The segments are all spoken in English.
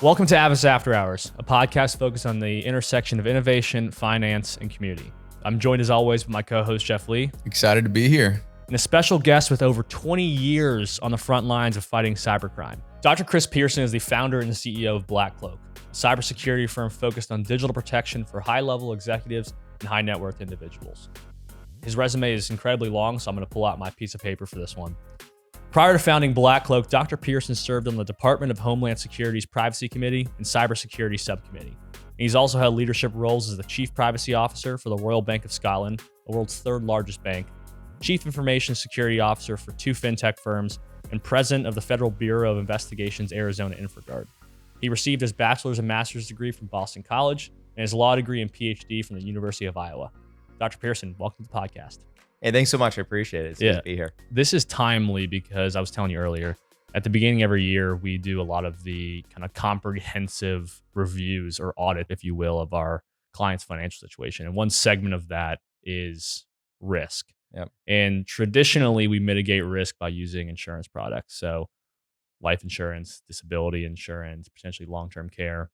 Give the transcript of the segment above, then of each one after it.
Welcome to Advus After Hours, a podcast focused on the intersection of innovation, finance, and community. I'm joined as always by my co-host, Jeff Lee. Excited to be here. And a special guest with over 20 years on the front lines of fighting cybercrime. Dr. Chris Pierson is the founder and CEO of BlackCloak, a cybersecurity firm focused on digital protection for high-level executives and high-net-worth individuals. His resume is incredibly long, so I'm going to pull out my piece of paper for this one. Prior to founding BlackCloak, Dr. Pierson served on the Department of Homeland Security's Privacy Committee and Cybersecurity Subcommittee. And he's also held leadership roles as the Chief Privacy Officer for the Royal Bank of Scotland, the world's third largest bank, Chief Information Security Officer for two fintech firms, and President of the Federal Bureau of Investigation's Arizona InfraGard. He received his bachelor's and master's degree from Boston College and his law degree and PhD from the University of Iowa. Dr. Pierson, welcome to the podcast. Hey, thanks so much. I appreciate it. It's good to be here. This is timely because I was telling you earlier, at the beginning of every year, we do a lot of the kind of comprehensive reviews or audit, if you will, of our client's financial situation. And one segment of that is risk. Yep. And traditionally, we mitigate risk by using insurance products. So life insurance, disability insurance, potentially long-term care,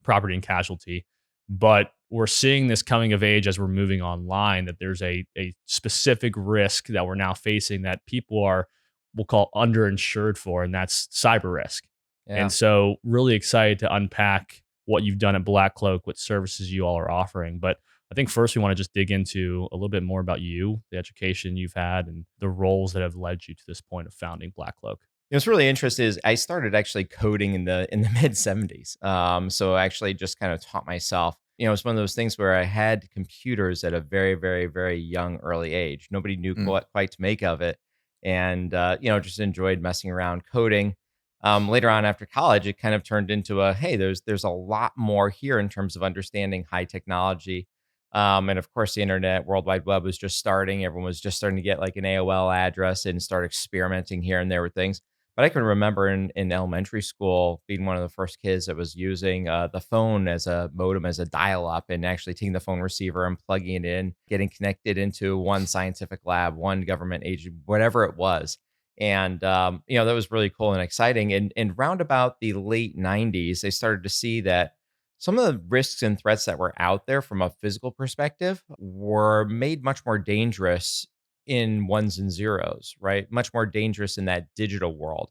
property and casualty. But we're seeing this coming of age as we're moving online, that there's a specific risk that we're now facing that people are, we'll call underinsured for, and that's cyber risk. Yeah. And so really excited to unpack what you've done at BlackCloak, what services you all are offering. But I think first we want to just dig into a little bit more about you, the education you've had, and the roles that have led you to this point of founding BlackCloak. What's really interesting is I started actually coding in the mid 70s. So I actually just kind of taught myself. It's one of those things where I had computers at a very, very, very young, early age. Nobody knew what quite to make of it. And, just enjoyed messing around coding. Later on after college, it kind of turned into hey, there's a lot more here in terms of understanding high technology. And of course, the internet, World Wide Web was just starting. Everyone was just starting to get like an AOL address and start experimenting here and there with things. But I can remember in elementary school being one of the first kids that was using the phone as a modem, as a dial-up, and actually taking the phone receiver and plugging it in, getting connected into one scientific lab, one government agency, whatever it was. And, that was really cool and exciting. And round about the late 90s, they started to see that some of the risks and threats that were out there from a physical perspective were made much more dangerous in ones and zeros, right? Much more dangerous in that digital world.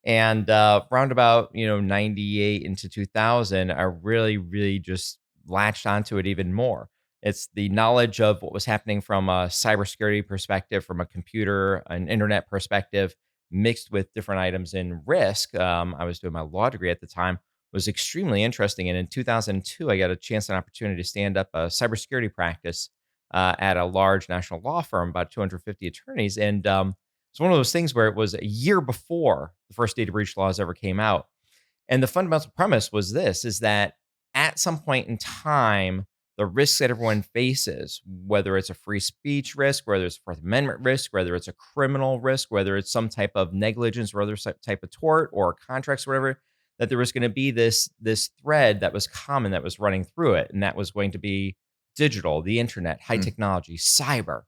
And round about, 98 into 2000, I really, really just latched onto it even more. It's the knowledge of what was happening from a cybersecurity perspective, from a computer, an internet perspective, mixed with different items in risk. I was doing my law degree at the time, was extremely interesting. And in 2002, I got a chance and opportunity to stand up a cybersecurity practice at a large national law firm, about 250 attorneys. And it's one of those things where it was a year before the first data breach laws ever came out. And the fundamental premise was this, is that at some point in time, the risks that everyone faces, whether it's a free speech risk, whether it's a Fourth Amendment risk, whether it's a criminal risk, whether it's some type of negligence or other type of tort or contracts or whatever, that there was going to be this thread that was common that was running through it. And that was going to be digital, the internet, high technology, cyber.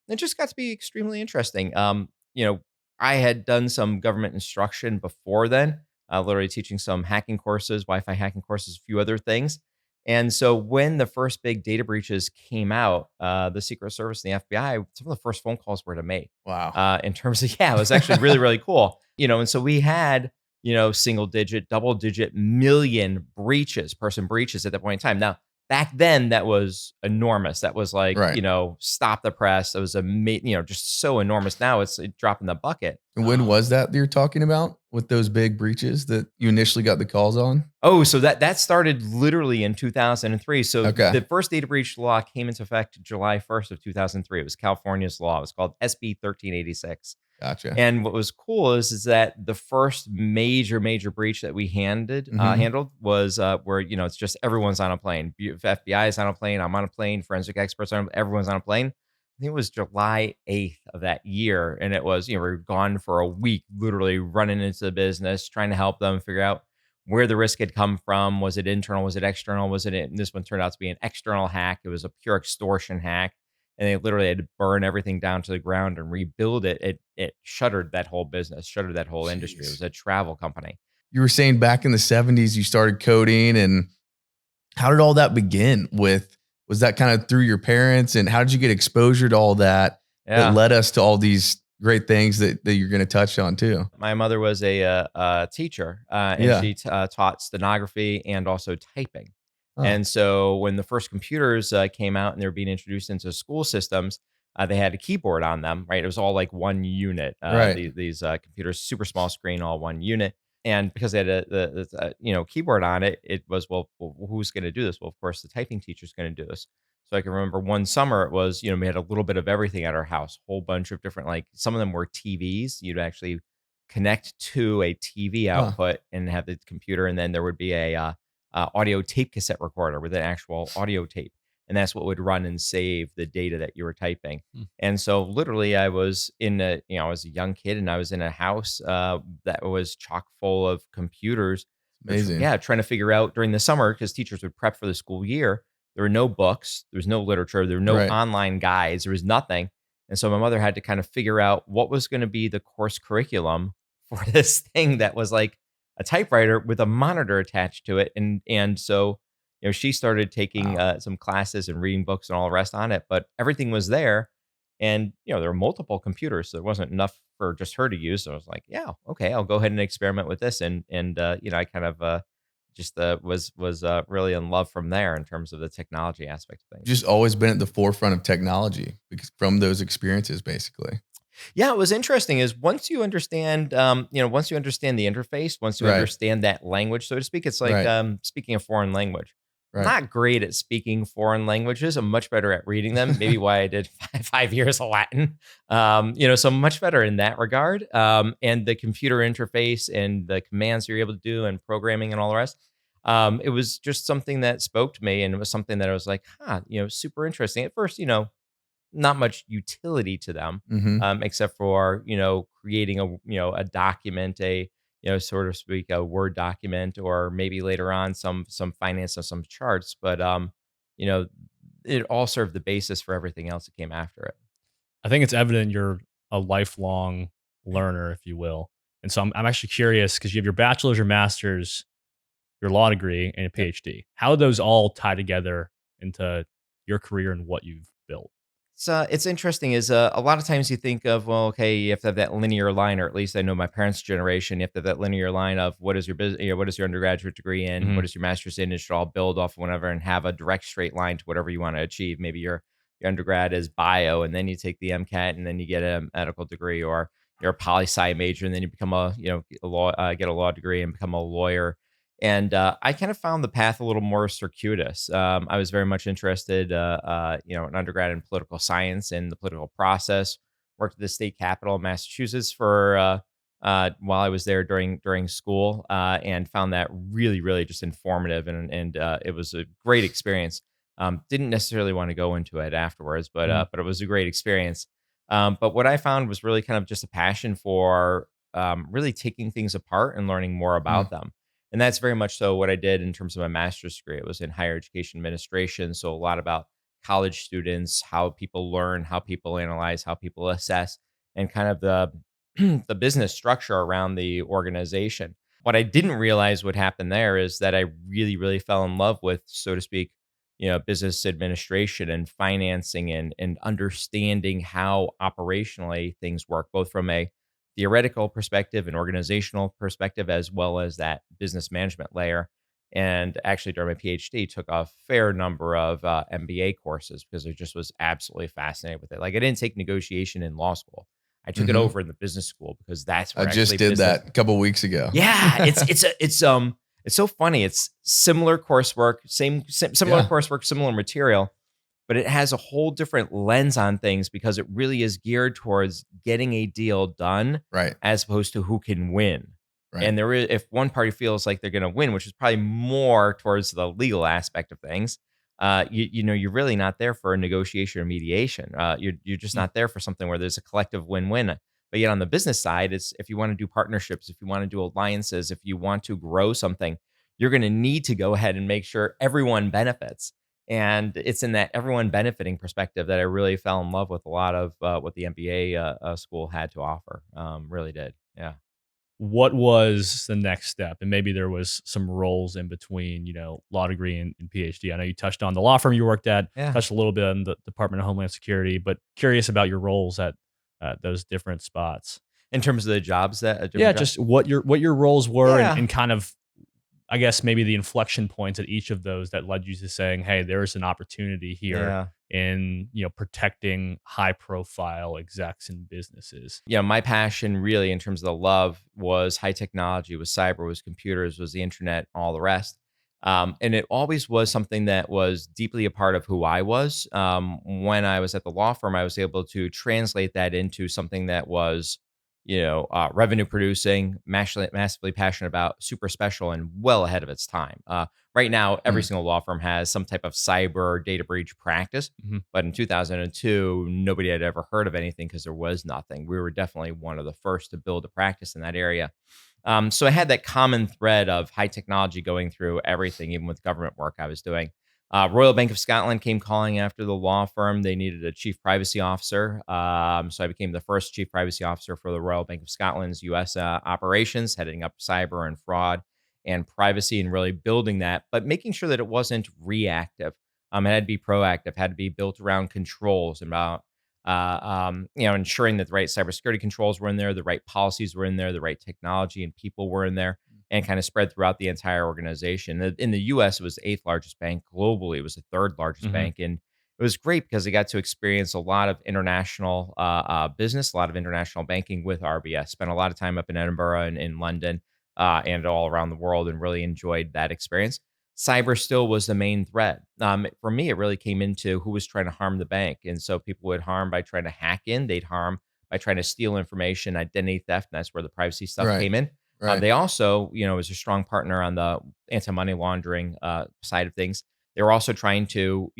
It just got to be extremely interesting. I had done some government instruction before then, literally teaching some hacking courses, Wi-Fi hacking courses, a few other things. And so when the first big data breaches came out, the Secret Service and the FBI, some of the first phone calls were to me. Wow. In terms of, it was actually really, really cool. And so we had, single digit, double digit million person breaches at that point in time. Now, back then, that was enormous. That was like, Right. Stop the press. It was just so enormous. Now it's a drop in the bucket. And when was that you're talking about with those big breaches that you initially got the calls on? Oh, so that started literally in 2003. So Okay. the first data breach law came into effect July 1st of 2003. It was California's law. It was called SB 1386. Gotcha. And what was cool is that the first major breach that we handled was where, it's just everyone's on a plane. If FBI is on a plane, I'm on a plane, forensic experts everyone's on a plane. I think it was July 8th of that year. And it was, we were gone for a week, literally running into the business, trying to help them figure out where the risk had come from. Was it internal? Was it external? This one turned out to be an external hack. It was a pure extortion hack. And they literally had to burn everything down to the ground and rebuild it. It shuttered that whole business, shuttered that whole industry. It was a travel company. you were saying back in the 70s, you started coding, and how did all that begin with, was that kind of through your parents, and how did you get exposure to all that that Yeah. led us to all these great things that you're going to touch on too? My mother was a teacher, and Yeah. she taught stenography and also typing. Oh, And so when the first computers came out and they were being introduced into school systems, they had a keyboard on them, right? It was all like one unit. right. These computers, super small screen, all one unit. And because they had the keyboard on it, it was, well, who's going to do this? Well, of course, the typing teacher's going to do this. So I can remember one summer it was, we had a little bit of everything at our house, whole bunch of different, like some of them were TVs. You'd actually connect to a TV Huh. output and have the computer, and then there would be a audio tape cassette recorder with an actual audio tape, and that's what would run and save the data that you were typing. Hmm. And so, literally, I was I was a young kid, and I was in a house that was chock full of computers. Amazing. Yeah, trying to figure out during the summer because teachers would prep for the school year. There were no books, there was no literature, there were no Right. online guides, there was nothing. And so my mother had to kind of figure out what was going to be the course curriculum for this thing that was like a typewriter with a monitor attached to it. And so, she started taking Wow. some classes and reading books and all the rest on it, but everything was there. And, there were multiple computers, so there wasn't enough for just her to use. So I was like, yeah, okay, I'll go ahead and experiment with this. And I kind of just was really in love from there in terms of the technology aspect of things. Just always been at the forefront of technology because from those experiences, basically. Yeah, it was interesting is once you understand, once you understand the interface, once you Right. understand that language, so to speak, it's like Right. speaking a foreign language. I'm Right. not great at speaking foreign languages. I'm much better at reading them. Maybe why I did 5 years of Latin. So I'm much better in that regard. And the computer interface and the commands you're able to do and programming and all the rest. It was just something that spoke to me, and it was something that I was like, super interesting. At first, not much utility to them, Hmm. except for creating a document, sort of speak a Word document, or maybe later on some finance and some charts. But you know, it all served the basis for everything else that came after it. I think it's evident you're a lifelong learner, if you will. And so I'm actually curious because you have your bachelor's, your master's, your law degree, and a Yep. PhD. How do those all tie together into your career and what you've built? It's interesting is a lot of times you think of, well, okay, you have to have that linear line, or at least I know my parents' generation, you have to have that linear line of what is your business, what is your undergraduate degree in, Mhm. what is your master's in. It should all build off of whatever and have a direct straight line to whatever you want to achieve. Maybe your undergrad is bio, and then you take the MCAT, and then you get a medical degree, or you're a poli sci major, and then you become a law, get a law degree and become a lawyer. And I kind of found the path a little more circuitous. I was very much interested, in undergrad in political science and the political process. Worked at the state capitol of Massachusetts for while I was there during school, and found that really, really just informative, and it was a great experience. Didn't necessarily want to go into it afterwards, but Mhm. but it was a great experience. But what I found was really kind of just a passion for really taking things apart and learning more Mm. about them, and that's very much so what I did in terms of my master's degree. It was in higher education administration. So a lot about college students, how people learn, how people analyze, how people assess, and kind of the the business structure around the organization. What I didn't realize would happen there is that I really, really fell in love with, so to speak, business administration and financing, and understanding how operationally things work, both from a theoretical perspective and organizational perspective, as well as that business management layer. And actually, during my PhD, took a fair number of MBA courses because I just was absolutely fascinated with it. Like I didn't take negotiation in law school; I took it Hmm. over in the business school because that's I where just actually did business. that a couple weeks ago. Yeah, it's so funny. It's similar coursework, similar Yeah. coursework, similar material, but it has a whole different lens on things because it really is geared towards getting a deal done Right. as opposed to who can win. Right. And there is, if one party feels like they're going to win, which is probably more towards the legal aspect of things, you're really not there for a negotiation or mediation. You're just Mm. not there for something where there's a collective win-win. But yet on the business side, it's if you want to do partnerships, if you want to do alliances, if you want to grow something, you're going to need to go ahead and make sure everyone benefits. And it's in that everyone benefiting perspective that I really fell in love with a lot of what the MBA school had to offer. Really did. Yeah. what was the next step? And maybe there was some roles in between, law degree and PhD. I know you touched on the law firm you worked at, Yeah. touched a little bit on the Department of Homeland Security, but curious about your roles at those different spots. In terms of the jobs that Yeah, different jobs? just what your roles were, and, Yeah. and kind of, I guess, maybe the inflection points at each of those that led you to saying, "Hey, there is an opportunity here Yeah. in protecting high profile execs and businesses." My passion really in terms of the love was high technology, was cyber, was computers, was the internet, all the rest. And it always was something that was deeply a part of who I was. When I was at the law firm, I was able to translate that into something that was, revenue producing, massively passionate about, super special, and well ahead of its time. Right now, every Mm. single law firm has some type of cyber or data breach practice. Mhm. But in 2002, nobody had ever heard of anything because there was nothing. We were definitely one of the first to build a practice in that area. So I had that common thread of high technology going through everything, even with government work I was doing. Royal Bank of Scotland came calling after the law firm. They needed a chief privacy officer. So I became the first chief privacy officer for the Royal Bank of Scotland's US operations, heading up cyber and fraud and privacy and really building that, but making sure that it wasn't reactive. It had to be proactive, had to be built around controls and about ensuring that the right cybersecurity controls were in there, the right policies were in there, the right technology and people were in there, and kind of spread throughout the entire organization. In the U.S., it was the eighth largest bank. Globally, it was the third largest Mhm. bank, and it was great because I got to experience a lot of international business, a lot of international banking with RBS. Spent a lot of time up in Edinburgh and in London and all around the world, and really enjoyed that experience. Cyber still was the main threat. For me, it really came into who was trying to harm the bank. And so people would harm by trying to hack in, they'd harm by trying to steal information, identity theft. And that's where the privacy stuff Right. came in. Right. They also, was a strong partner on the anti money laundering side of things. They were also trying to,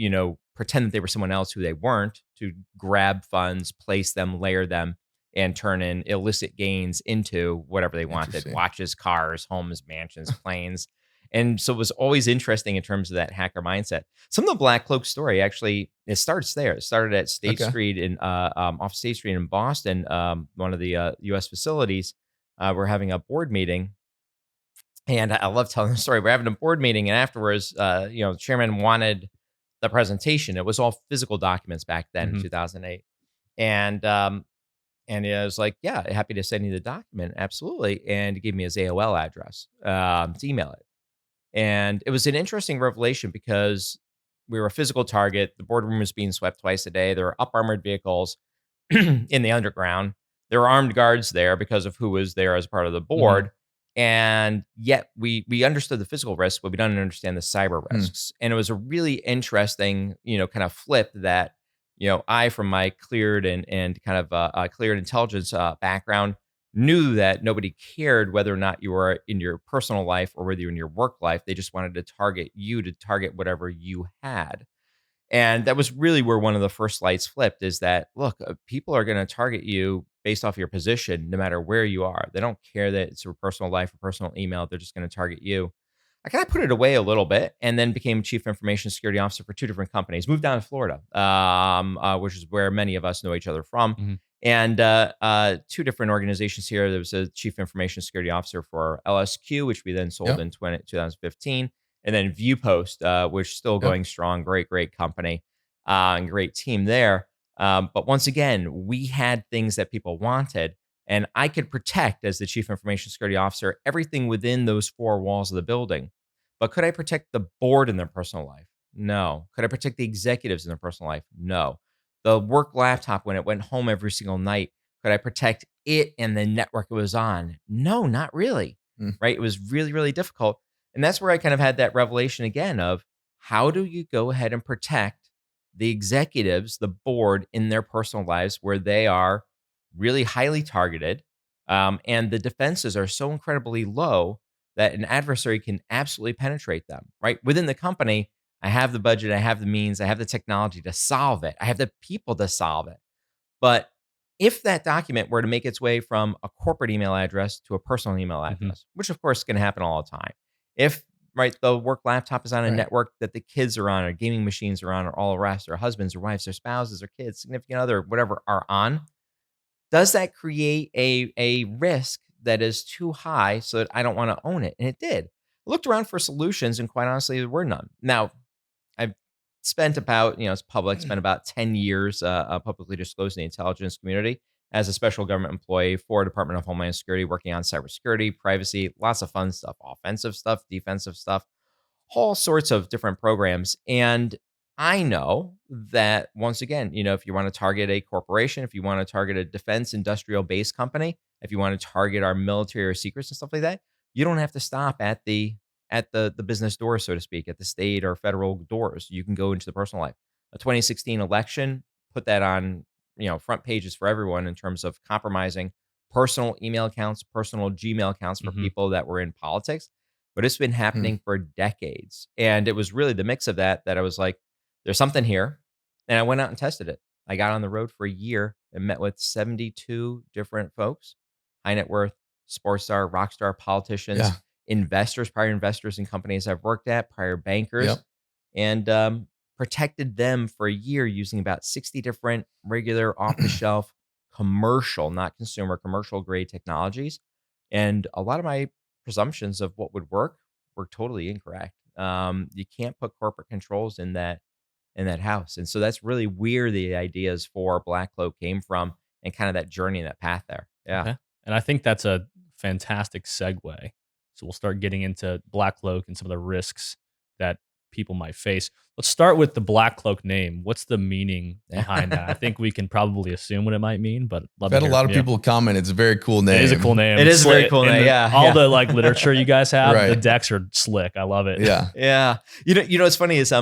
pretend that they were someone else who they weren't, to grab funds, place them, layer them, and turn in illicit gains into whatever they wanted: Interesting. watches, cars, homes, mansions, planes. And so it was always interesting in terms of that hacker mindset. Some of the BlackCloak story actually, it starts there. It started at State Okay. Street off State Street in Boston, one of the U.S. facilities. We're having a board meeting, and I love telling the story. We're having a board meeting, and afterwards, the chairman wanted the presentation. It was all physical documents back then in Mhm. 2008, and I was like, "Yeah, happy to send you the document, absolutely." And he gave me his AOL address to email it. And it was an interesting revelation because we were a physical target. The boardroom was being swept twice a day. There were up armored vehicles in the underground. There were armed guards there because of who was there as part of the Mhm. board. And yet we understood the physical risks, but we didn't understand the cyber Hmm. risks. And it was a really interesting, kind of flip that, I, from my cleared and kind of cleared intelligence background, knew that nobody cared whether or not you were in your personal life or whether you're in your work life. They just wanted to target you, to target whatever you had. And that was really where one of the first lights flipped, is that, look, people are going to target you based off your position, no matter where you are. They don't care that it's your personal life or personal email. They're just going to target you. I kind of put it away a little bit and then became chief information security officer for two different companies. Moved down to Florida, which is where many of us know each other from. Mhm. And two different organizations here. There was a chief information security officer for LSQ, which we then sold Yep. in 2015, and then ViewPost, which is still Yep. going strong. Great company and great team there. But once again, we had things that people wanted, and I could protect, as the chief information security officer, everything within those four walls of the building. But could I protect the board in their personal life? No. Could I protect the executives in their personal life? No. The work laptop, when it went home every single night, could I protect it and the network it was on? No, not really. Mm. Right? It was really, really difficult. And that's where I kind of had that revelation again of, how do you go ahead and protect the executives, the board, in their personal lives, where they are really highly targeted, and the defenses are so incredibly low that an adversary can absolutely penetrate them, right? Within the company, I have the budget, I have the means, I have the technology to solve it, I have the people to solve it. But if that document were to make its way from a corporate email address to a personal email Mhm. address, which of course is going to happen all the time, if, right, the work laptop is on a Right. network that the kids are on, or gaming machines are on, or all the rest, or husbands or wives or spouses or kids, significant other, whatever, are on, does that create a risk that is too high so that I don't want to own it? And it did. I looked around for solutions, and quite honestly, there were none. Now, I've spent about, it's public, spent about 10 years publicly disclosed in the intelligence community as a special government employee for Department of Homeland Security, working on cybersecurity, privacy, lots of fun stuff, offensive stuff, defensive stuff, all sorts of different programs. And I know that once again, if you want to target a corporation, if you want to target a defense industrial base company, if you want to target our military or secrets and stuff like that, you don't have to stop at the business doors, so to speak, at the state or federal doors. You can go into the personal life. A 2016 election put that on, front pages for everyone in terms of compromising personal email accounts, personal Gmail accounts for people that were in politics. But it's been happening for decades. And it was really the mix of that I was like, there's something here. And I went out and tested it. I got on the road for a year and met with 72 different folks, high net worth, sports star, rock star, politicians, investors, prior investors in companies I've worked at, prior bankers, and protected them for a year using about 60 different regular off-the-shelf commercial, not consumer, commercial grade technologies. And a lot of my presumptions of what would work were totally incorrect. You can't put corporate controls in that house. And so that's really where the ideas for BlackCloak came from, and kind of that journey and that path there. Yeah. Okay. And I think that's a fantastic segue. So we'll start getting into BlackCloak and some of the risks that people might face. Let's start with the BlackCloak name. What's the meaning behind that? I think we can probably assume what it might mean, but I've had a lot of people comment. It's a very cool name. It is a cool name. It is a very cool name. All the literature you guys have, the decks are slick. I love it. Yeah. Yeah. What's funny is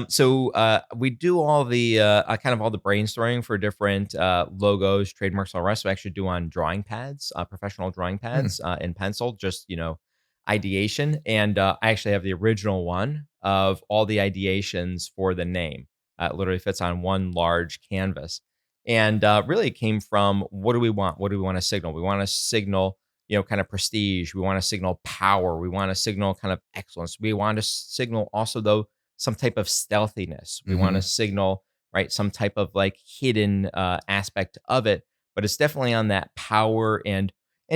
we do all the kind of all the brainstorming for different logos, trademarks, all the rest. We actually do on drawing pads, professional drawing pads in pencil, just ideation. And I actually have the original one of all the ideations for the name. It literally fits on one large canvas. And really it came from, what do we want? What do we want to signal? We want to signal, kind of prestige. We want to signal power. We want to signal kind of excellence. We want to signal also, though, some type of stealthiness. We want to signal, right, some type of hidden aspect of it. But it's definitely on that power and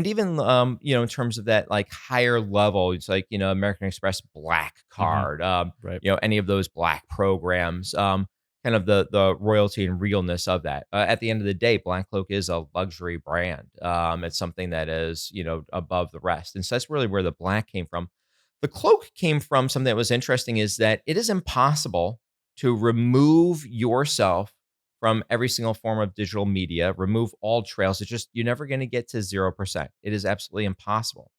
even, in terms of that higher level, it's American Express Black Card, right. Any of those Black programs, kind of the royalty and realness of that. At the end of the day, BlackCloak is a luxury brand. It's something that is, above the rest. And so that's really where the Black came from. The cloak came from something that was interesting, is that it is impossible to remove yourself from every single form of digital media, remove all trails. It's just, you're never going to get to 0%. It is absolutely impossible.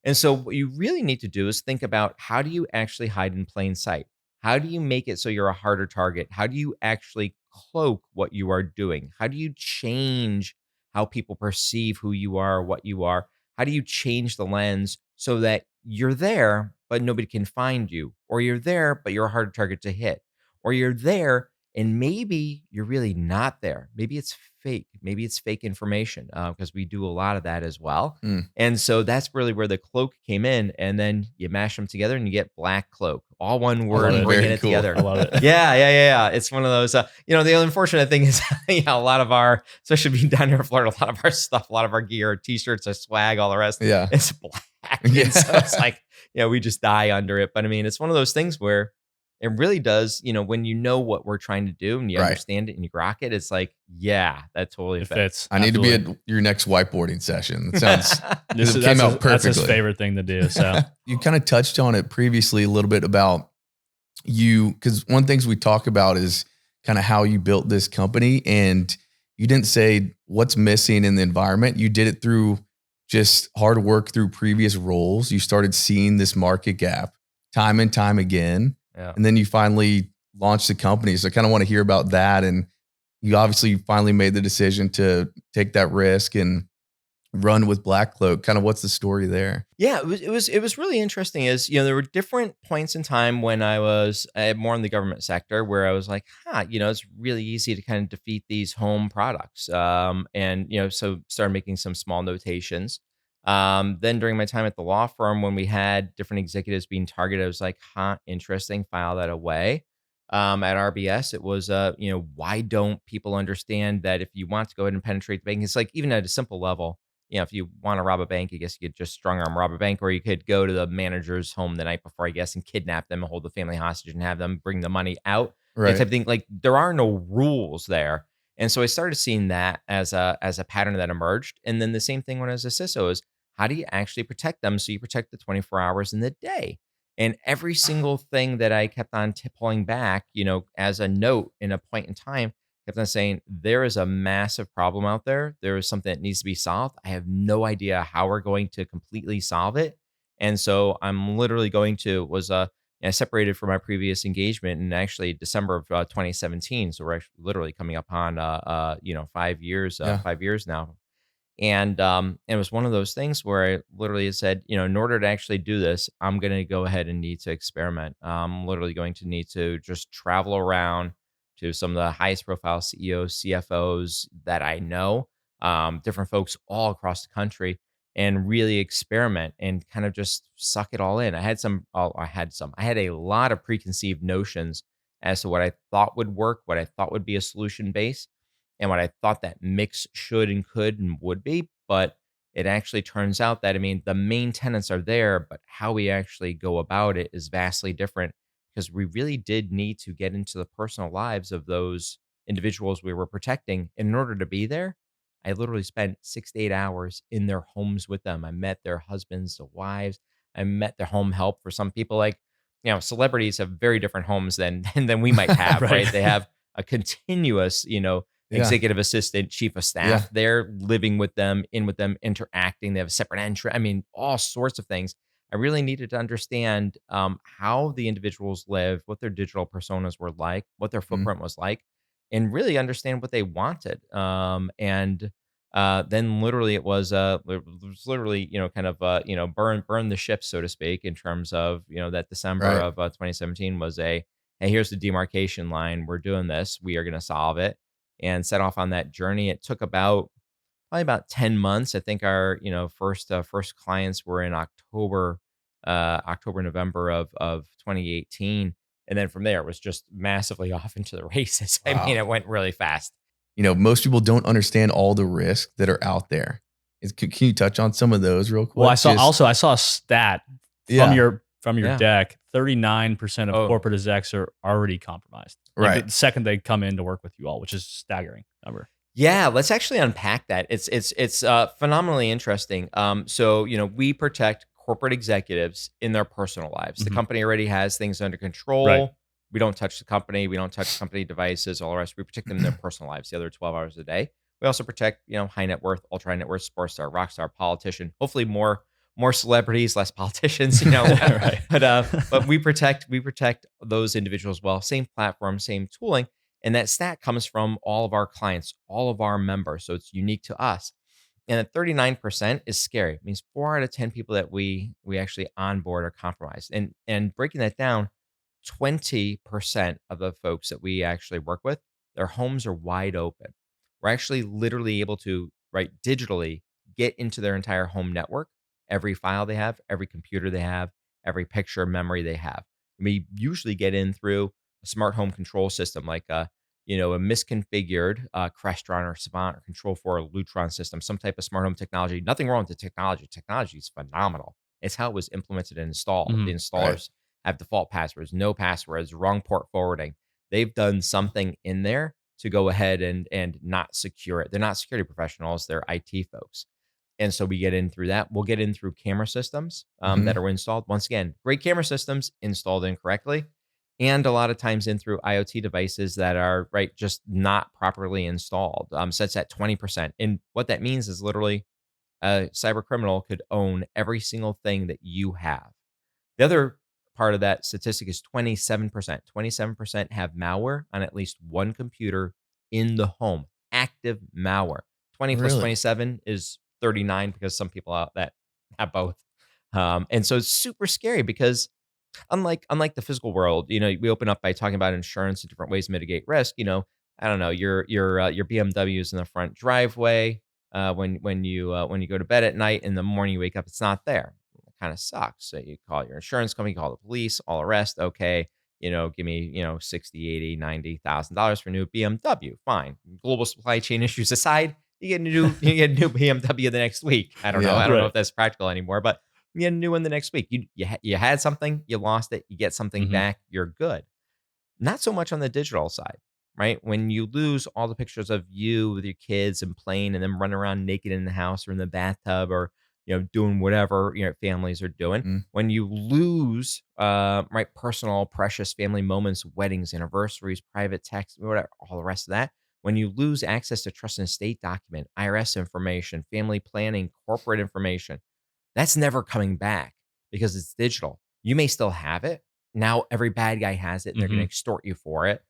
And so what you really need to do is think about, how do you actually hide in plain sight? How do you make it so you're a harder target? How do you actually cloak what you are doing? How do you change how people perceive who you are, what you are? How do you change the lens so that you're there, but nobody can find you? Or you're there, but you're a harder target to hit? Or you're there, and maybe you're really not there. Maybe it's fake. Maybe it's fake information, because we do a lot of that as well. And so that's really where the cloak came in. And then you mash them together and you get BlackCloak. All one word, bringing it together. I love it. Yeah. It's one of those, the unfortunate thing is, a lot of our, especially being down here in Florida, a lot of our stuff, a lot of our gear, our t-shirts, our swag, all the rest, it's black. And so it's we just die under it. But I mean, it's one of those things where it really does, when you know what we're trying to do and you understand it and you rock it, it's that totally fits. I need to be at your next whiteboarding session. It sounds, it came out perfectly. That's his favorite thing to do. So you kind of touched on it previously a little bit about because one of the things we talk about is kind of how you built this company, and you didn't say what's missing in the environment. You did it through just hard work through previous roles. You started seeing this market gap time and time again. Yeah. And then you finally launched the company. So I kind of want to hear about that. And you obviously finally made the decision to take that risk and run with BlackCloak. Kind of what's the story there? Yeah, it was really interesting. Is there were different points in time when I was more in the government sector where I was like, it's really easy to kind of defeat these home products. And so started making some small notations. Then during my time at the law firm, when we had different executives being targeted, I was like, interesting, file that away. At RBS, it was, why don't people understand that if you want to go ahead and penetrate the banking, it's even at a simple level, if you want to rob a bank, I guess you could just strong arm rob a bank, or you could go to the manager's home the night before, I guess, and kidnap them, hold the family hostage, and have them bring the money out. That Right. type of thing. Like, there are no rules there. And so I started seeing that as a pattern that emerged. And then the same thing when I was a CISO is, how do you actually protect them? So you protect the 24 hours in the day. And every single thing that I kept on pulling back, as a note in a point in time, kept on saying, there is a massive problem out there. There is something that needs to be solved. I have no idea how we're going to completely solve it. And so I'm literally I separated from my previous engagement in actually December of 2017. So we're actually literally coming up on 5 years, Yeah. 5 years now. And it was one of those things where I literally said, in order to actually do this, I'm going to go ahead and need to experiment. I'm literally going to need to just travel around to some of the highest profile CEOs, CFOs that I know, different folks all across the country, and really experiment and kind of just suck it all in. I had a lot of preconceived notions as to what I thought would work, what I thought would be a solution base, and what I thought that mix should and could and would be. But it actually turns out that, the main tenets are there, but how we actually go about it is vastly different, because we really did need to get into the personal lives of those individuals we were protecting. And in order to be there, I literally spent 6 to 8 hours in their homes with them. I met their husbands, their wives. I met their home help. For some people, like, celebrities have very different homes than than we might have, Right. right? They have a continuous, Yeah. executive assistant, chief of staff. Yeah. They're living with them, in with them, interacting. They have a separate entry. All sorts of things. I really needed to understand how the individuals live, what their digital personas were like, what their Mhm. footprint was like, and really understand what they wanted. And then literally it was literally, kind of, burn the ship, so to speak, in terms of, that December Right. of 2017 was hey, here's the demarcation line. We're doing this. We are going to solve it, and set off on that journey. It took probably about 10 months. I think our, first clients were in November of 2018. And then from there, it was just massively off into the races. Wow. It went really fast. Most people don't understand all the risks that are out there. Can you touch on some of those real quick? Well, I saw a stat from Yeah. your Yeah. deck. 39% of Oh. corporate execs are already compromised. Like, Right. the second they come in to work with you all, which is a staggering number. Yeah, let's actually unpack that. It's phenomenally interesting. So we protect corporate executives in their personal lives. The Mhm. company already has things under control. Right. We don't touch the company. We don't touch company devices. All the rest. We protect them in their personal lives. The other 12 hours a day. We also protect high net worth, ultra high net worth, sports star, rock star, politician. Hopefully more celebrities, less politicians. Right. But we protect those individuals well. Same platform, same tooling. And that stat comes from all of our clients, all of our members. So it's unique to us. And at 39% is scary. It means 4 out of 10 people that we actually onboard are compromised. And breaking that down, 20% of the folks that we actually work with, their homes are wide open. We're actually literally able to, right, digitally get into their entire home network, every file they have, every computer they have, every picture memory they have. We usually get in through a smart home control system, like a misconfigured Crestron or Savant or Control 4 or Lutron system, some type of smart home technology. Nothing wrong with the technology. Technology is phenomenal. It's how it was implemented and installed. Mhm. The installers have default passwords, no passwords, wrong port forwarding. They've done something in there to go ahead and not secure it. They're not security professionals. They're IT folks. And so we get in through that. We'll get in through camera systems that are installed. Once again, great camera systems installed incorrectly. And a lot of times in through IoT devices that are, right, just not properly installed. So that's at 20%. And what that means is literally a cyber criminal could own every single thing that you have. The other part of that statistic is 27%. 27% have malware on at least one computer in the home, active malware. 20 plus Really? 27 is 39, because some people out that have both. And so it's super scary, because unlike the physical world, we open up by talking about insurance and different ways to mitigate risk. I don't know, your BMW is in the front driveway. When you go to bed at night, in the morning you wake up, it's not there. It kind of sucks. So you call your insurance company, call the police, all the rest. Okay, give me 60, 80, $90,000 for a new BMW. Fine. Global supply chain issues aside, you get a new BMW the next week. I don't know. Yeah. I don't know Right. if that's practical anymore, but you get a new one the next week. You had something, you lost it, you get something Mhm. back, you're good. Not so much on the digital side, right? When you lose all the pictures of you with your kids and playing and them running around naked in the house or in the bathtub or doing whatever families are doing. Mm. When you lose right personal, precious family moments, weddings, anniversaries, private texts, whatever, all the rest of that. When you lose access to trust and estate document, IRS information, family planning, corporate information, that's never coming back because it's digital. You may still have it. Now every bad guy has it and they're going to Mhm. extort you for it.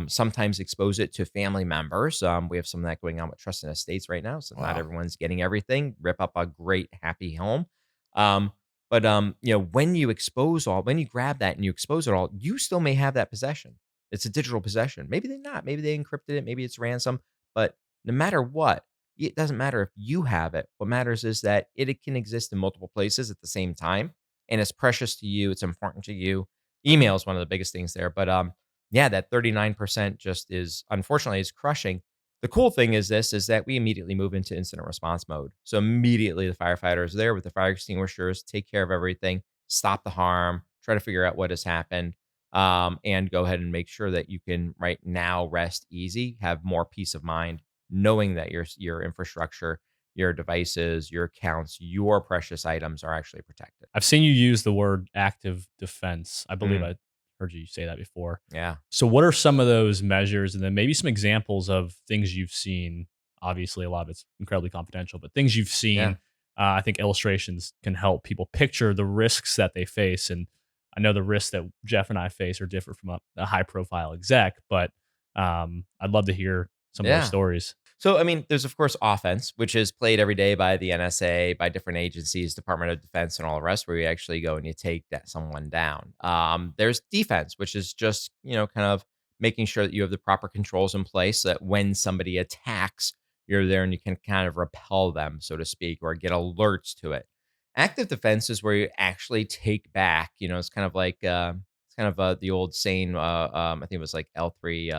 Sometimes expose it to family members. We have some of that going on with trust and estates right now. So not Wow. everyone's getting everything. Rip up a great happy home. But when when you grab that and you expose it all, you still may have that possession. It's a digital possession. Maybe they not. Maybe they encrypted it. Maybe it's ransom. But no matter what, it doesn't matter if you have it. What matters is that it can exist in multiple places at the same time, and it's precious to you. It's important to you. Email is one of the biggest things there, but yeah, that 39% just is unfortunately is crushing. The cool thing is this is that we immediately move into incident response mode. So immediately the firefighters are there with the fire extinguishers, take care of everything, stop the harm, try to figure out what has happened, and go ahead and make sure that you can right now rest easy, have more peace of mind, knowing that your infrastructure, your devices, your accounts, your precious items are actually protected. I've seen you use the word active defense. I believe Mm, I heard you say that before. yeah, So, what are some of those measures, and then maybe some examples of things you've seen? Obviously, a lot of it's incredibly confidential, but things you've yeah, seen. I think illustrations can help people picture the risks that they face, and I know the risks that Jeff and I face are different from a high-profile exec, but I'd love to hear some of those yeah. stories. So, I mean, there's of course offense, which is played every day by the NSA, by different agencies, Department of Defense, and all the rest, where you actually go and you take someone down. There's defense, which is just kind of making sure that you have the proper controls in place so that when somebody attacks, you're there and you can kind of repel them, so to speak, or get alerts to it. Active defense is where you actually take back. It's kind of like the old saying. I think it was like L3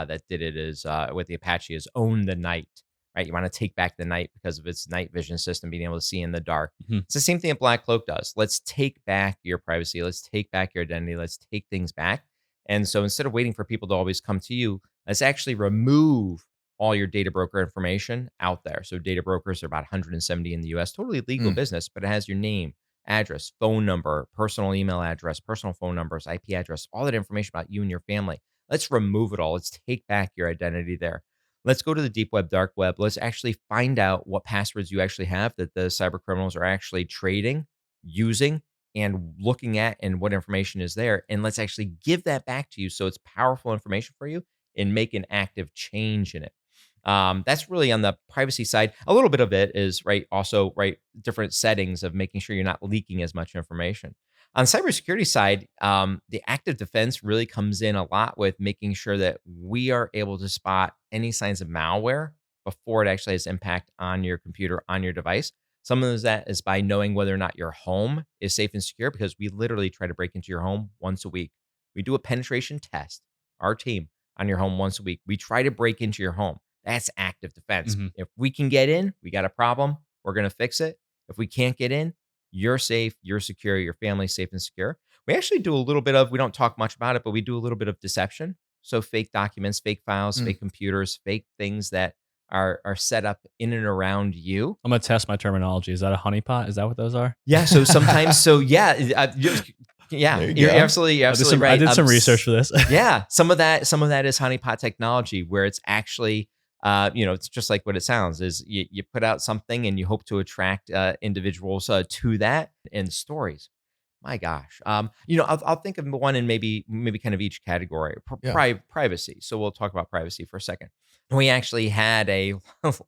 that did it is with the Apache is own the night, right? You want to take back the night because of its night vision system, being able to see in the dark. Mhm. It's the same thing that BlackCloak does. Let's take back your privacy. Let's take back your identity. Let's take things back. And so instead of waiting for people to always come to you, let's actually remove all your data broker information out there. So data brokers are about 170 in the US, totally legal Mm. business, but it has your name, address, phone number, personal email address, personal phone numbers, IP address, all that information about you and your family. Let's remove it all. Let's take back your identity there. Let's go to the deep web, dark web. Let's actually find out what passwords you actually have that the cyber criminals are actually trading, using, and looking at, and what information is there. And let's actually give that back to you so it's powerful information for you and make an active change in it. That's really on the privacy side. A little bit of it is right, also right, different settings of making sure you're not leaking as much information. On the cybersecurity side, the active defense really comes in a lot with making sure that we are able to spot any signs of malware before it actually has impact on your computer, on your device. Some of that is by knowing whether or not your home is safe and secure, because we literally try to break into your home once a week. We do a penetration test, our team, on your home once a week. We try to break into your home. That's active defense. Mhm. If we can get in, we got a problem. We're going to fix it. If we can't get in, you're safe, you're secure, your family's safe and secure. We actually do a little bit of, we don't talk much about it, but we do a little bit of deception. So fake documents, fake files, Mm. fake computers, fake things that are set up in and around you. I'm gonna test my terminology. Is that a honeypot? Is that what those are? Yeah. So sometimes, so yeah, yeah, There you you're go. absolutely, you're I did absolutely some, I right. did some research for this. Yeah, some of that is honeypot technology, where it's actually, it's just like what it sounds. Is you put out something and you hope to attract individuals to that and stories. My gosh, I'll think of one in maybe kind of each category. Yeah. Privacy. So we'll talk about privacy for a second. We actually had a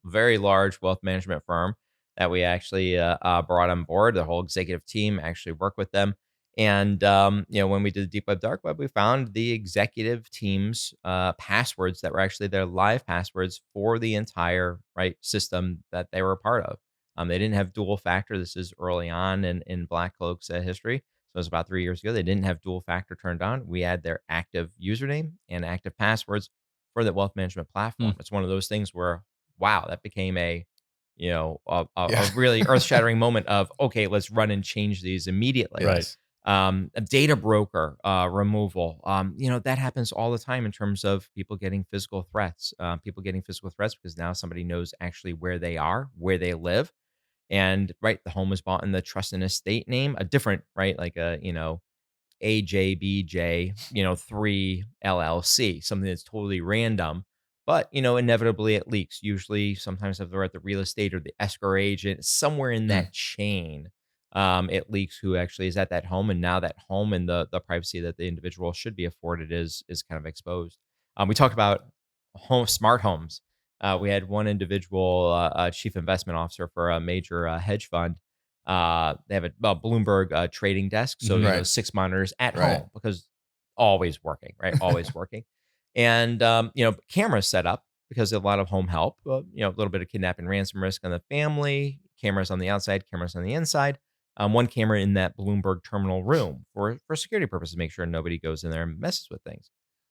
very large wealth management firm that we actually brought on board. The whole executive team actually worked with them. And when we did the deep web, dark web, we found the executive team's passwords that were actually their live passwords for the entire right system that they were a part of. They didn't have dual factor. This is early on in BlackCloak's history. So it was about 3 years ago. They didn't have dual factor turned on. We had their active username and active passwords for the wealth management Hmm. platform. It's one of those things where, wow, that became a, Yeah. a really earth shattering moment of, okay, let's run and change these immediately. Right. Yes. A data broker removal. That happens all the time in terms of people getting physical threats. People getting physical threats because now somebody knows actually where they are, where they live, and right, the home was bought in the trust and estate name, a different right, like a AJBJ, 3 LLC, something that's totally random. But, inevitably it leaks. Usually, sometimes if they're at the real estate or the escrow agent, somewhere in Mm. that chain, it leaks who actually is at that home. And now that home and the privacy that the individual should be afforded is kind of exposed. We talk about smart homes. We had one individual, chief investment officer for a major hedge fund. They have a Bloomberg trading desk, so Mhm. Right. 6 monitors at Right. home because always working, right? Always working, and cameras set up because of a lot of home help. A little bit of kidnapping, ransom risk on the family. Cameras on the outside, cameras on the inside. One camera in that Bloomberg terminal room for security purposes, make sure nobody goes in there and messes with things.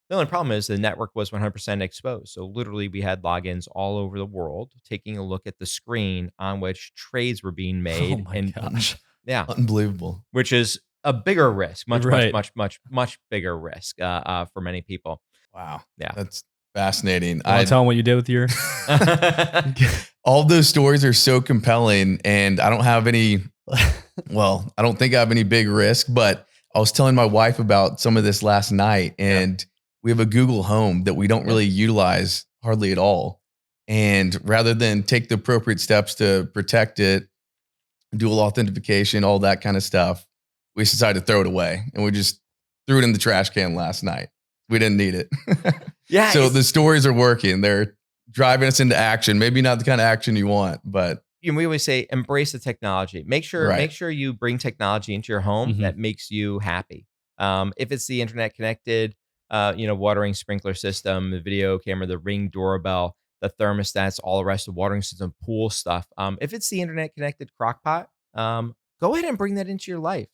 The only problem is the network was 100% exposed. So literally, we had logins all over the world taking a look at the screen on which trades were being Oh made, my and gosh. yeah, Unbelievable. which is a bigger risk, much, much, Right. much, much, much bigger risk for many people. Wow. Yeah. That's fascinating. You want to tell them what you did with your? All those stories are so compelling, and I don't have any, well, I don't think I have any big risk, but I was telling my wife about some of this last night, and we have a Google Home that we don't really utilize hardly at all. And rather than take the appropriate steps to protect it, dual authentication, all that kind of stuff, we decided to throw it away, and we just threw it in the trash can last night. We didn't need it. Yeah. So the stories are working. They're driving us into action. Maybe not the kind of action you want, but we always say embrace the technology. Make Right. sure you bring technology into your home Mhm. that makes you happy. If it's the internet connected, watering sprinkler system, the video camera, the Ring doorbell, the thermostats, all the rest of the watering system, pool stuff. If it's the internet connected crock pot, go ahead and bring that into your life.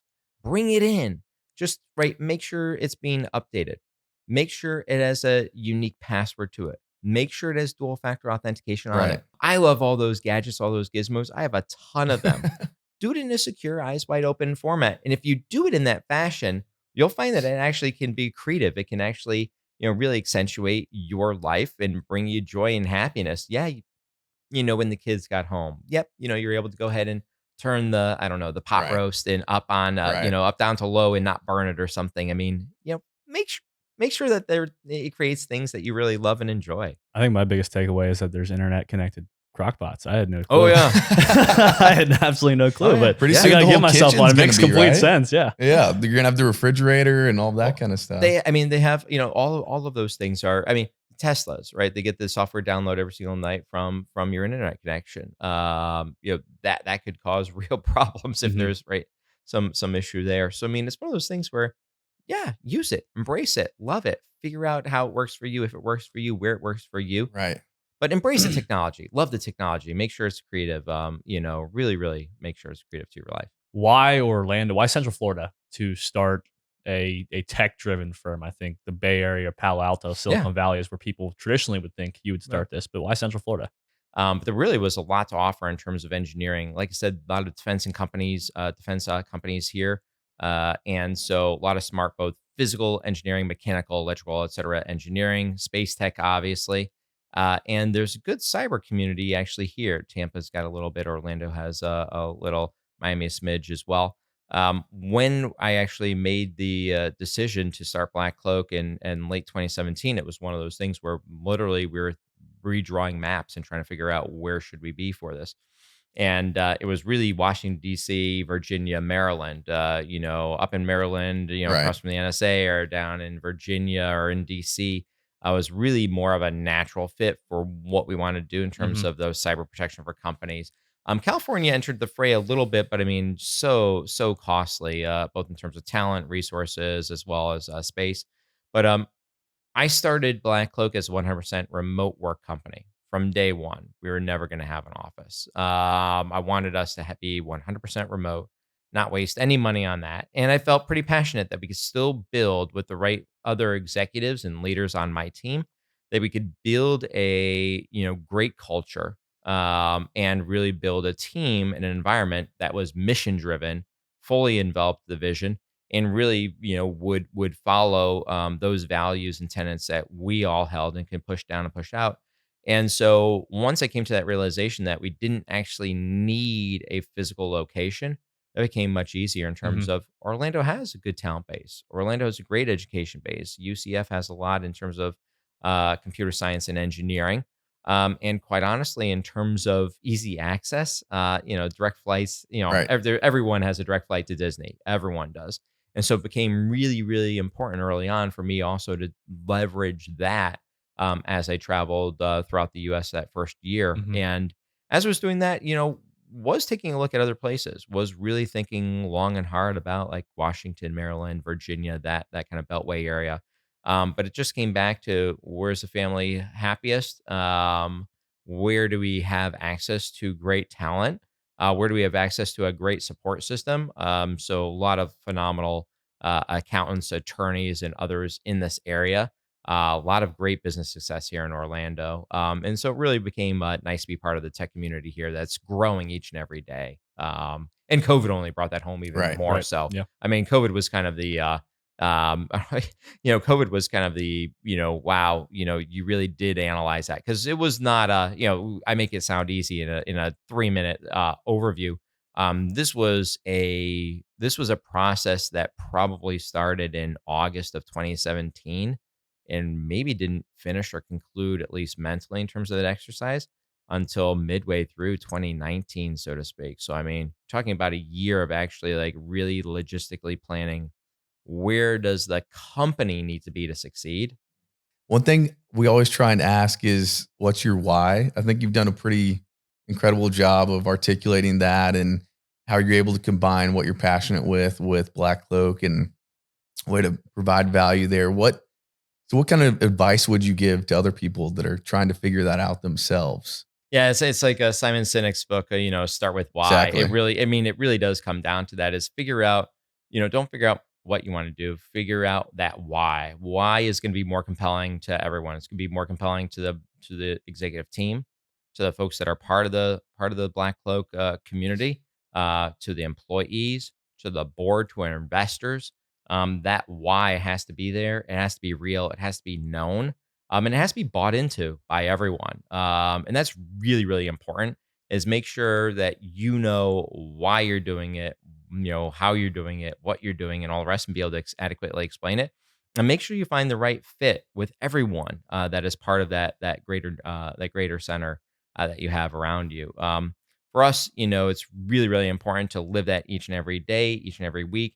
Bring it in. Just right. Make sure it's being updated. Make sure it has a unique password to it. Make sure it has dual factor authentication on Right. it. I love all those gadgets, all those gizmos. I have a ton of them. Do it in a secure, eyes wide open format. And if you do it in that fashion, you'll find that it actually can be creative. It can actually, really accentuate your life and bring you joy and happiness. Yeah, when the kids got home. Yep, you're able to go ahead and turn the, I don't know, the pot Right. roast and up on, Right. up down to low and not burn it or something. I mean, make sure that it creates things that you really love and enjoy. I think my biggest takeaway is that there's internet connected crockpots. I had no clue. Oh, yeah. I had absolutely no clue, Oh, yeah. but Pretty I soon gotta the get whole myself on. It kitchen's makes gonna be, complete right? sense. Yeah. Yeah, you're gonna have the refrigerator and all that kind of stuff. They have, all of those things are, Teslas, right? They get the software download every single night from your internet connection. That could cause real problems if Mhm. there's right some issue there. So it's one of those things where, yeah, use it, embrace it, love it, figure out how it works for you, if it works for you, where it works for you. Right. But embrace the technology, love the technology, make sure it's creative. Really, really make sure it's creative to your life. Why Orlando? Why Central Florida to start a tech driven firm? I think the Bay Area, Palo Alto, Silicon Valley is where people traditionally would think you would start this. But why Central Florida? But there really was a lot to offer in terms of engineering. Like I said, a lot of defense companies here. And so a lot of smart, both physical engineering, mechanical, electrical, et cetera, engineering, space tech, obviously. And there's a good cyber community actually here. Tampa's got a little bit. Orlando has a little. Miami a smidge as well. When I actually made the decision to start BlackCloak in late 2017, it was one of those things where literally we were redrawing maps and trying to figure out where should we be for this. And it was really Washington, D.C., Virginia, Maryland, up in Maryland, Right. across from the NSA, or down in Virginia or in D.C. I was really more of a natural fit for what we want to do in terms of those cyber protection for companies. California entered the fray a little bit, but so costly, both in terms of talent, resources, as well as space. But I started BlackCloak as a 100% remote work company from day one. We were never going to have an office. I wanted us to be 100% remote, not waste any money on that. And I felt pretty passionate that we could still build with the right other executives and leaders on my team, that we could build a great culture, and really build a team and an environment that was mission driven, fully enveloped the vision, and really would follow those values and tenets that we all held and can push down and push out. And so once I came to that realization that we didn't actually need a physical location, that became much easier in Hmm. terms of Orlando has a good talent base. Orlando has a great education base. UCF has a lot in terms of computer science and engineering. And quite honestly, in terms of easy access, direct flights, Right. everyone has a direct flight to Disney. Everyone does. And so it became really, really important early on for me also to leverage that as I traveled throughout the US that first year. Hmm. And as I was doing that, was taking a look at other places, was really thinking long and hard about like Washington, Maryland, Virginia, that kind of beltway area. But it just came back to where's the family happiest? Where do we have access to great talent? Where do we have access to a great support system? So a lot of phenomenal accountants, attorneys, and others in this area. A lot of great business success here in Orlando. And so it really became nice to be part of the tech community here that's growing each and every day. And COVID only brought that home even Right. more Right. so. Yeah. I mean, COVID was kind of the um, COVID was kind of the, wow, you really did analyze that because it was not I make it sound easy in a 3 minute overview. This was a process that probably started in August of 2017 and maybe didn't finish or conclude, at least mentally, in terms of that exercise until midway through 2019, so to speak. So, I mean, talking about a year of actually like really logistically planning where does the company need to be to succeed? One thing we always try and ask is, what's your why? I think you've done a pretty incredible job of articulating that and how you're able to combine what you're passionate with BlackCloak and way to provide value there. What kind of advice would you give to other people that are trying to figure that out themselves? Yeah, it's like Simon Sinek's book, Start with Why. Exactly. It really does come down to that is figure out, don't figure out what you want to do, figure out that why. Why is going to be more compelling to everyone. It's going to be more compelling to the executive team, to the folks that are part of the Black Cloak community, to the employees, to the board, to our investors. That why has to be there. It has to be real. It has to be known, and it has to be bought into by everyone. And that's really, really important is make sure that you know why you're doing it, how you're doing it, what you're doing, and all the rest, and be able to adequately explain it. And make sure you find the right fit with everyone that is part of that greater center that you have around you. For us, it's really, really important to live that each and every day, each and every week,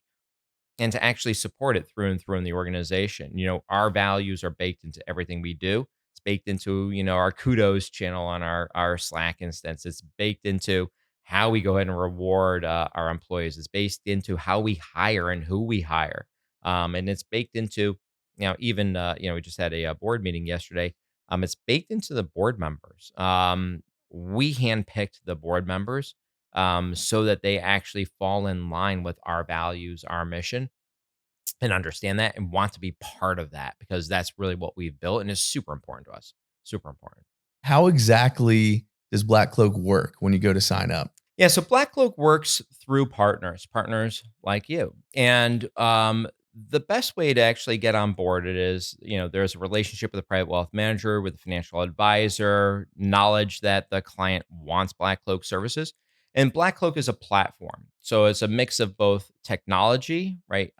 and to actually support it through and through in the organization. Our values are baked into everything we do. It's baked into, our kudos channel on our Slack instance. It's baked into how we go ahead and reward our employees. It's based into how we hire and who we hire. And it's baked into, even, we just had a board meeting yesterday. It's baked into the board members. We handpicked the board members so that they actually fall in line with our values, our mission, and understand that and want to be part of that because that's really what we've built and is super important to us. Super important. How exactly does BlackCloak work when you go to sign up? Yeah, so BlackCloak works through partners like you. And the best way to actually get on board it is, there's a relationship with a private wealth manager, with a financial advisor, knowledge that the client wants BlackCloak services. And BlackCloak is a platform. So it's a mix of both technology, right,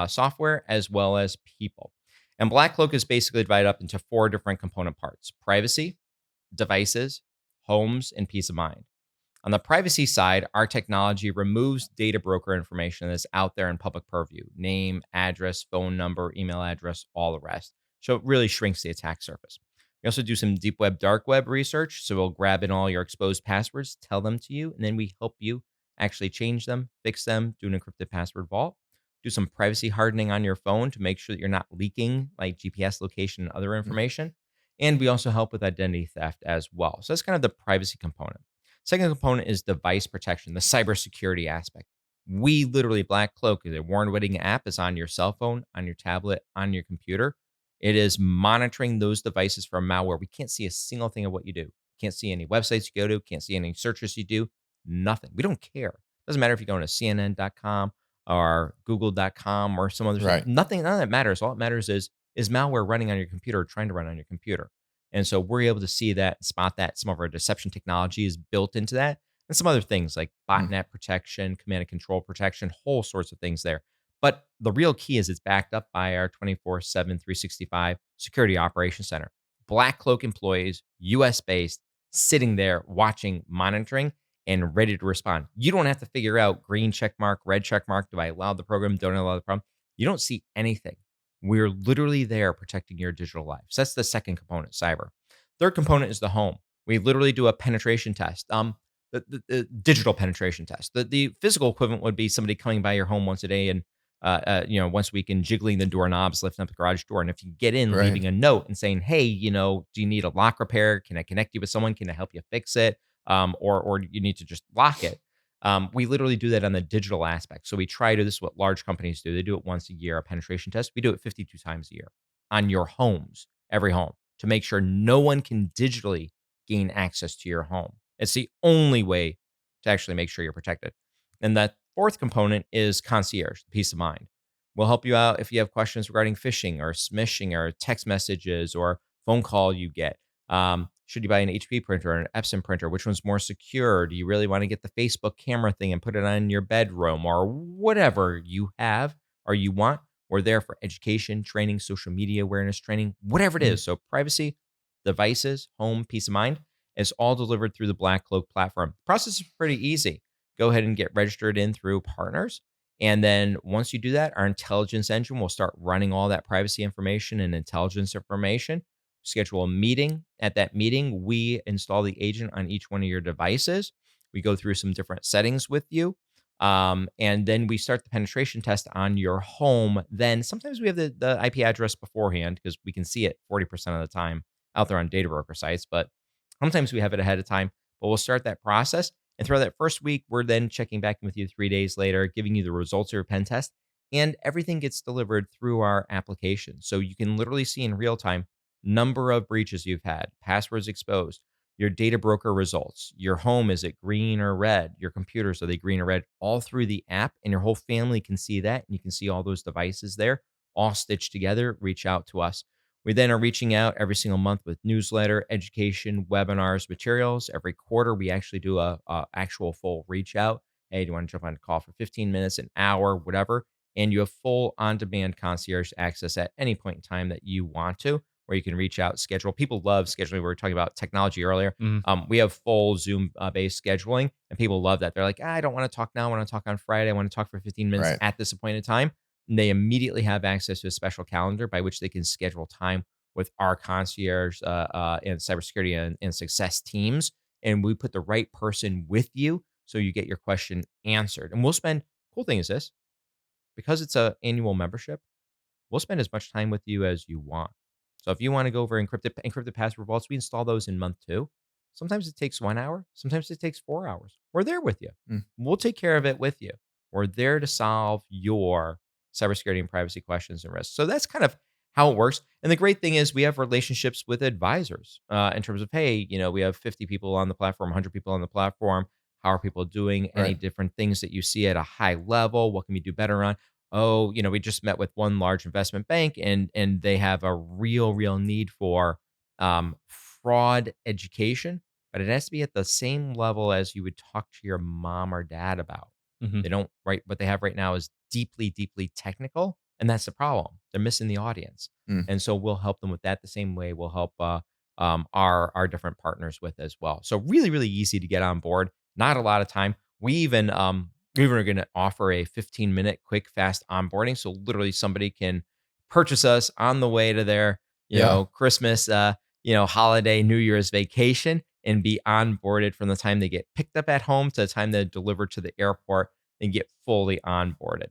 software, as well as people. And BlackCloak is basically divided up into four different component parts: privacy, devices, homes, and peace of mind. On the privacy side, our technology removes data broker information that's out there in public purview: name, address, phone number, email address, all the rest. So it really shrinks the attack surface. We also do some deep web, dark web research. So we'll grab in all your exposed passwords, tell them to you, and then we help you actually change them, fix them, do an encrypted password vault. Do some privacy hardening on your phone to make sure that you're not leaking like GPS location and other information. And we also help with identity theft as well. So that's kind of the privacy component. Second component is device protection, the cybersecurity aspect. We literally, BlackCloak is a warn-wetting app. It's on your cell phone, on your tablet, on your computer. It is monitoring those devices for malware. We can't see a single thing of what you do. Can't see any websites you go to. Can't see any searches you do. Nothing. We don't care. Doesn't matter if you go to CNN.com or Google.com or some other site. Right. Nothing. None of that matters. All that matters is malware running on your computer or trying to run on your computer. And so we're able to see that, spot that. Some of our deception technology is built into that, and some other things like botnet protection, command and control protection, whole sorts of things there. But the real key is it's backed up by our 24/7, 365 security operations center. BlackCloak employees, US based, sitting there watching, monitoring, and ready to respond. You don't have to figure out green check mark, red check mark. Do I allow the program? Don't allow the program? You don't see anything. We're literally there protecting your digital life. So that's the second component, cyber. Third component is the home. We literally do a penetration test. The digital penetration test. The physical equivalent would be somebody coming by your home once a day and once a week and jiggling the doorknobs, lifting up the garage door. And if you get in, Right. leaving a note and saying, hey, do you need a lock repair? Can I connect you with someone? Can I help you fix it? Or you need to just lock it. We literally do that on the digital aspect. So we try to, this is what large companies do. They do it once a year, a penetration test. We do it 52 times a year on your homes, every home, to make sure no one can digitally gain access to your home. It's the only way to actually make sure you're protected. And that fourth component is concierge, peace of mind. We'll help you out if you have questions regarding phishing or smishing or text messages or phone call you get. Should you buy an HP printer or an Epson printer? Which one's more secure? Do you really want to get the Facebook camera thing and put it on your bedroom or whatever you have or you want? We're there for education, training, social media awareness training, whatever it is. So privacy, devices, home, peace of mind is all delivered through the BlackCloak platform. The process is pretty easy. Go ahead and get registered in through partners. And then once you do that, our intelligence engine will start running all that privacy information and intelligence information. Schedule a meeting. At that meeting, we install the agent on each one of your devices. We go through some different settings with you. And then we start the penetration test on your home. Then sometimes we have the IP address beforehand because we can see it 40% of the time out there on data broker sites. But sometimes we have it ahead of time. But we'll start that process. And throughout that first week, we're then checking back in with you 3 days later, giving you the results of your pen test. And everything gets delivered through our application. So you can literally see in real time number of breaches you've had, passwords exposed, your data broker results, your home, is it green or red? Your computers, are they green or red? All through the app, and your whole family can see that. And you can see all those devices there, all stitched together. Reach out to us. We then are reaching out every single month with newsletter, education, webinars, materials. Every quarter, we actually do a actual full reach out. Hey, do you want to jump on a call for 15 minutes, an hour, whatever? And you have full on-demand concierge access at any point in time that you want to, where you can reach out, schedule. People love scheduling. We were talking about technology earlier. We have full Zoom-based scheduling, and people love that. They're like, I don't want to talk now. I want to talk on Friday. I want to talk for 15 minutes Right. at this appointed time. And they immediately have access to a special calendar by which they can schedule time with our concierge and cybersecurity and success teams. And we put the right person with you so you get your question answered. And we'll spend, cool thing is this, because it's an annual membership, we'll spend as much time with you as you want. So if you want to go over encrypted password vaults, we install those in month 2. Sometimes it takes 1 hour. Sometimes it takes 4 hours. We're there with you. We'll take care of it with you. We're there to solve your cybersecurity and privacy questions and risks. So that's kind of how it works. And the great thing is we have relationships with advisors in terms of, hey, we have 50 people on the platform, 100 people on the platform. How are people doing? Any Right. different things that you see at a high level? What can we do better on? Oh, we just met with one large investment bank and they have a real need for fraud education, but it has to be at the same level as you would talk to your mom or dad about. Mhm. They don't, right? What they have right now is deeply technical, and that's the problem. They're missing the audience, Mm. and so we'll help them with that the same way we'll help our different partners with as well. So really easy to get on board. Not a lot of time. We even are going to offer a 15-minute quick fast onboarding, so literally somebody can purchase us on the way to their Yeah. Christmas holiday, New Year's vacation, and be onboarded from the time they get picked up at home to the time they're delivered to the airport and get fully onboarded.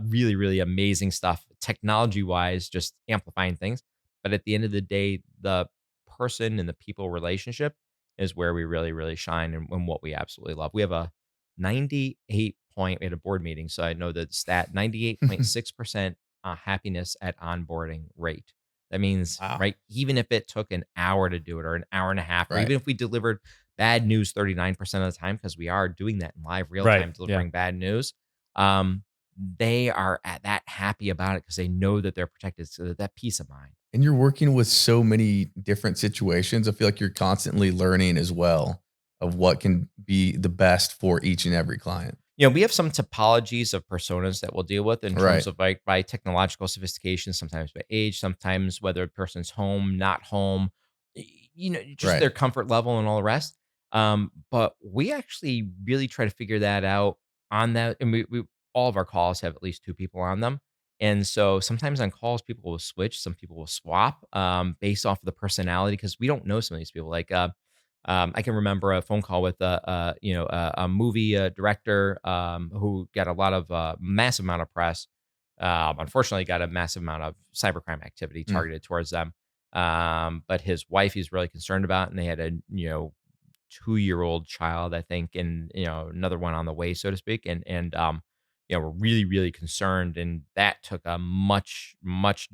Really amazing stuff, technology-wise, just amplifying things. But at the end of the day, the person and the people relationship is where we really shine and what we absolutely love. We have a 98 point, we had a board meeting, so I know the stat, 98.6% happiness at onboarding rate. That means, Wow. right, even if it took an hour to do it or an hour and a half, or Right. even if we delivered bad news 39% of the time, because we are doing that in live real Right. time, Yeah. delivering bad news, um, they are at that happy about it because they know that they're protected. So that peace of mind. And you're working with so many different situations. I feel like you're constantly learning as well of what can be the best for each and every client. We have some topologies of personas that we'll deal with in Right. terms of like by technological sophistication, sometimes by age, sometimes whether a person's home, not home, just Right. their comfort level and all the rest. But we actually really try to figure that out on that. And we all of our calls have at least two people on them. And so sometimes on calls, people will switch, some people will swap based off of the personality because we don't know some of these people. Like, I can remember a phone call with a movie director who got a lot of massive amount of press. Unfortunately, got a massive amount of cybercrime activity Mm. targeted towards them. But his wife, he's really concerned about, and they had a 2-year-old child, I think, and another one on the way, so to speak. And we're really really concerned, and that took a much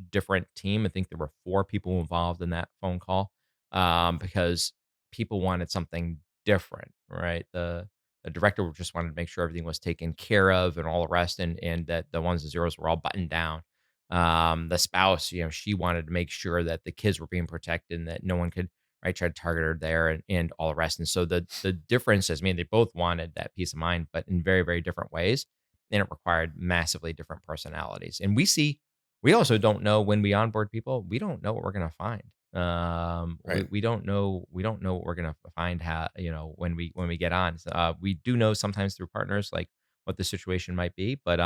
different team. I think there were 4 people involved in that phone call because people wanted something different, right? The director just wanted to make sure everything was taken care of and all the rest, and that the ones and zeros were all buttoned down. The spouse, she wanted to make sure that the kids were being protected and that no one could right try to target her there and all the rest. And so the differences, I mean, they both wanted that peace of mind, but in very very different ways, and it required massively different personalities. And we also don't know when we onboard people, we don't know what we're going to find. Right. We don't know what we're gonna find how when we get on. So, we do know sometimes through partners like what the situation might be, but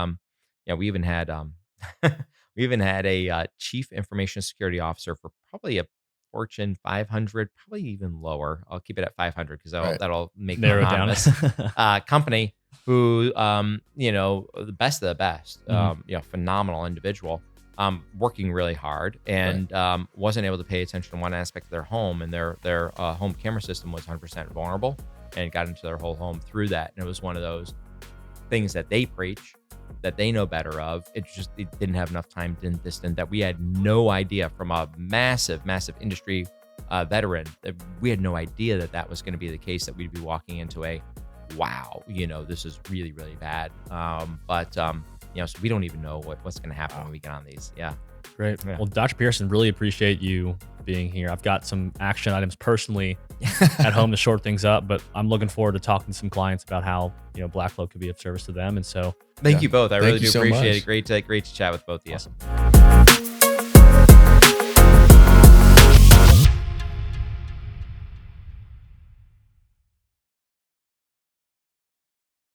yeah, we even had we even had a chief information security officer for probably a Fortune 500, probably even lower. I'll keep it at 500 because Right. that'll make them Narrow it down. anonymous. Company who the best of the best, Mhm. phenomenal individual working really hard and wasn't able to pay attention to one aspect of their home, and their home camera system was 100% vulnerable and got into their whole home through that. And it was one of those things that they preach that they know better of. It didn't have enough time distant that we had no idea from a massive industry veteran that we had no idea that was going to be the case, that we'd be walking into a wow, this is really really bad. So we don't even know what's going to happen when we get on these. Yeah. Great. Yeah. Well, Dr. Pierson, really appreciate you being here. I've got some action items personally at home to short things up, but I'm looking forward to talking to some clients about how BlackCloak could be of service to them. And so, Thank you both. I Thank really you do so appreciate much. it. Great to chat with both of you. awesome.